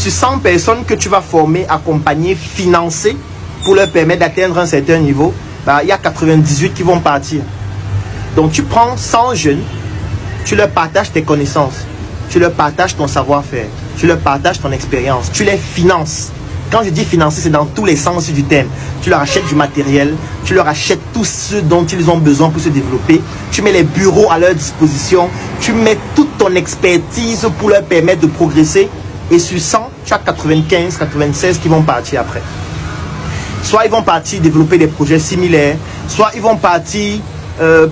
sur 100 personnes que tu vas former, accompagner, financer pour leur permettre d'atteindre un certain niveau, bah, il y a 98 qui vont partir. Donc tu prends 100 jeunes, tu leur partages tes connaissances, tu leur partages ton savoir-faire, tu leur partages ton expérience, tu les finances. Quand je dis financer, c'est dans tous les sens du terme. Tu leur achètes du matériel, tu leur achètes tout ce dont ils ont besoin pour se développer, tu mets les bureaux à leur disposition, tu mets toute ton expertise pour leur permettre de progresser. Et sur 100, tu as 95, 96 qui vont partir après. Soit ils vont partir développer des projets similaires, soit ils vont partir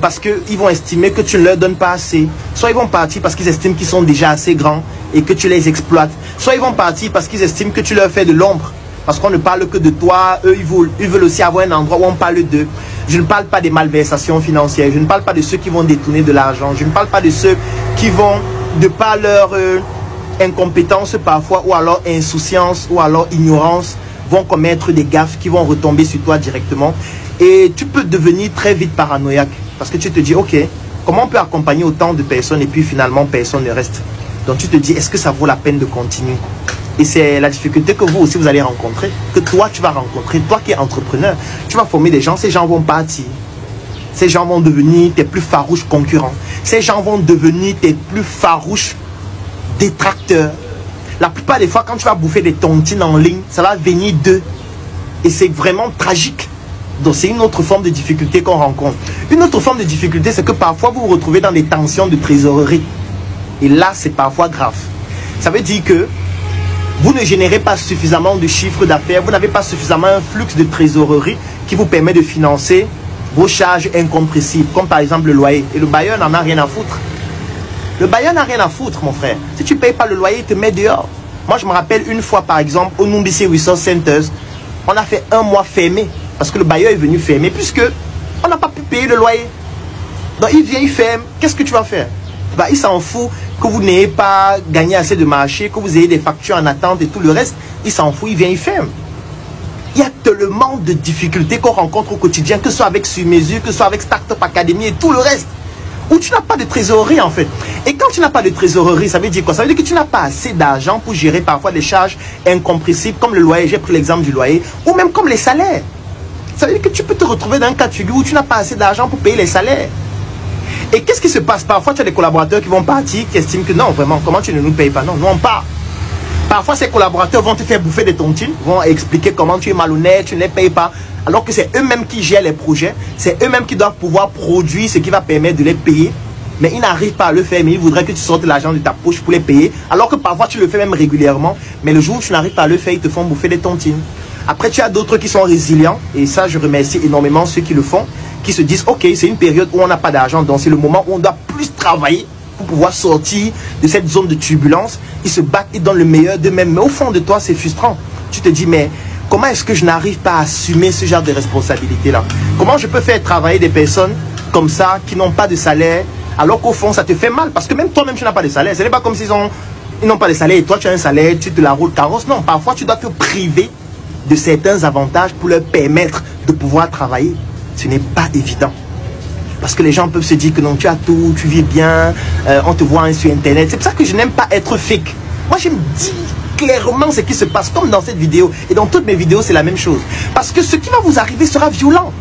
parce qu'ils vont estimer que tu ne leur donnes pas assez, soit ils vont partir parce qu'ils estiment qu'ils sont déjà assez grands et que tu les exploites, soit ils vont partir parce qu'ils estiment que tu leur fais de l'ombre, parce qu'on ne parle que de toi, eux ils veulent aussi avoir un endroit où on parle d'eux. Je ne parle pas des malversations financières, je ne parle pas de ceux qui vont détourner de l'argent, je ne parle pas de ceux qui vont, de par leur incompétence parfois, ou alors insouciance, ou alors ignorance, vont commettre des gaffes qui vont retomber sur toi directement. Et tu peux devenir très vite paranoïaque, parce que tu te dis, ok, comment on peut accompagner autant de personnes et puis finalement personne ne reste. Donc tu te dis, est-ce que ça vaut la peine de continuer? Et c'est la difficulté que vous aussi vous allez rencontrer, que toi tu vas rencontrer, toi qui es entrepreneur, tu vas former des gens, ces gens vont partir. Ces gens vont devenir tes plus farouches concurrents. Ces gens vont devenir tes plus farouches détracteurs. La plupart des fois, quand tu vas bouffer des tontines en ligne, ça va venir d'eux. Et c'est vraiment tragique. Donc c'est une autre forme de difficulté qu'on rencontre. Une autre forme de difficulté, c'est que parfois vous vous retrouvez dans des tensions de trésorerie. Et là, c'est parfois grave. Ça veut dire que vous ne générez pas suffisamment de chiffre d'affaires, vous n'avez pas suffisamment un flux de trésorerie qui vous permet de financer vos charges incompressibles, comme par exemple le loyer. Et le bailleur n'en a rien à foutre. Le bailleur n'a rien à foutre, mon frère. Si tu ne payes pas le loyer, il te met dehors. Moi, je me rappelle une fois, par exemple, au Numbisi Resource Centers, on a fait un mois fermé. Parce que le bailleur est venu fermer, puisque on n'a pas pu payer le loyer. Donc il vient, il ferme. Qu'est-ce que tu vas faire? Bah, il s'en fout que vous n'ayez pas gagné assez de marché, que vous ayez des factures en attente et tout le reste. Il s'en fout, il vient, il ferme. Il y a tellement de difficultés qu'on rencontre au quotidien, que ce soit avec Sur-Mesure, que ce soit avec Startup Academy et tout le reste, où tu n'as pas de trésorerie en fait. Et quand tu n'as pas de trésorerie, ça veut dire quoi? Ça veut dire que tu n'as pas assez d'argent pour gérer parfois des charges incompressibles comme le loyer, j'ai pris l'exemple du loyer, ou même comme les salaires. Ça veut dire que tu peux te retrouver dans un cas de figure où tu n'as pas assez d'argent pour payer les salaires. Et qu'est-ce qui se passe? Parfois, tu as des collaborateurs qui vont partir, qui estiment que non, vraiment, comment tu ne nous payes pas? Non, nous on part. Parfois, ces collaborateurs vont te faire bouffer des tontines, vont expliquer comment tu es malhonnête, tu ne les payes pas. Alors que c'est eux-mêmes qui gèrent les projets, c'est eux-mêmes qui doivent pouvoir produire ce qui va permettre de les payer. Mais ils n'arrivent pas à le faire, mais ils voudraient que tu sortes l'argent de ta poche pour les payer. Alors que parfois, tu le fais même régulièrement, mais le jour où tu n'arrives pas à le faire, ils te font bouffer des tontines. Après, tu as d'autres qui sont résilients, et ça, je remercie énormément ceux qui le font, qui se disent, ok, c'est une période où on n'a pas d'argent, donc c'est le moment où on doit plus travailler pour pouvoir sortir de cette zone de turbulence. Ils se battent, ils donnent le meilleur d'eux-mêmes, mais au fond de toi, c'est frustrant. Tu te dis, mais comment est-ce que je n'arrive pas à assumer ce genre de responsabilité-là? Comment je peux faire travailler des personnes comme ça, qui n'ont pas de salaire, alors qu'au fond, ça te fait mal, parce que même toi-même, tu n'as pas de salaire. Ce n'est pas comme s'ils n'ont pas de salaire, et toi, tu as un salaire, tu te la roules carrosse. Non, parfois, tu dois te priver de certains avantages pour leur permettre de pouvoir travailler. Ce n'est pas évident. Parce que les gens peuvent se dire que non, tu as tout, tu vis bien, on te voit sur Internet. C'est pour ça que je n'aime pas être fake. Moi, je me dis clairement ce qui se passe, comme dans cette vidéo. Et dans toutes mes vidéos, c'est la même chose. Parce que ce qui va vous arriver sera violent.